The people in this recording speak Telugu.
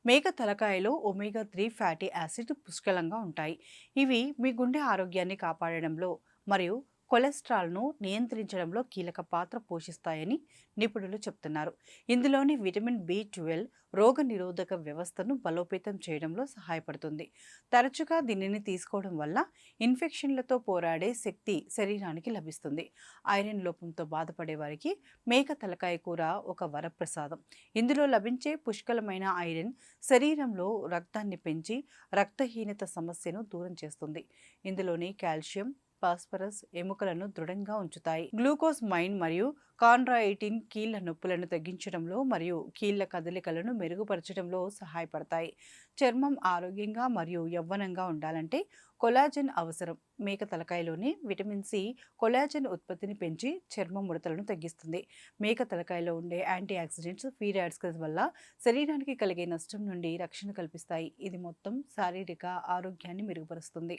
మేక తలకాయలో ఒమేగా 3 ఫ్యాటీ యాసిడ్ పుష్కలంగా ఉంటాయి. ఇవి మీ గుండె ఆరోగ్యాన్ని కాపాడడంలో మరియు కొలెస్ట్రాల్ను నియంత్రించడంలో కీలక పాత్ర పోషిస్తాయని నిపుణులు చెప్తున్నారు. ఇందులోని విటమిన్ B12 రోగనిరోధక వ్యవస్థను బలోపేతం చేయడంలో సహాయపడుతుంది. తరచుగా దీనిని తీసుకోవడం వల్ల ఇన్ఫెక్షన్లతో పోరాడే శక్తి శరీరానికి లభిస్తుంది. ఐరన్ లోపంతో బాధపడే వారికి మేక తలకాయ కూర ఒక వరప్రసాదం. ఇందులో లభించే పుష్కలమైన ఐరన్ శరీరంలో రక్తాన్ని పెంచి రక్తహీనత సమస్యను దూరం చేస్తుంది. ఇందులోని కాల్షియం, ఫాస్ఫరస్ ఎముకలను దృఢంగా ఉంచుతాయి. గ్లూకోజ్ మైన్ మరియు కాండ్రాయిటిన్ కీళ్ల నొప్పులను తగ్గించడంలో మరియు కీళ్ల కదలికలను మెరుగుపరచడంలో సహాయపడతాయి. చర్మం ఆరోగ్యంగా మరియు యవ్వనంగా ఉండాలంటే కొలాజన్ అవసరం. మేక తలకాయలోని విటమిన్ C కొలాజన్ ఉత్పత్తిని పెంచి చర్మ ముడతలను తగ్గిస్తుంది. మేక తలకాయలో ఉండే యాంటీ ఆక్సిడెంట్స్ ఫ్రీ రాడికల్స్ వల్ల శరీరానికి కలిగే నష్టం నుండి రక్షణ కల్పిస్తాయి. ఇది మొత్తం శారీరక ఆరోగ్యాన్ని మెరుగుపరుస్తుంది.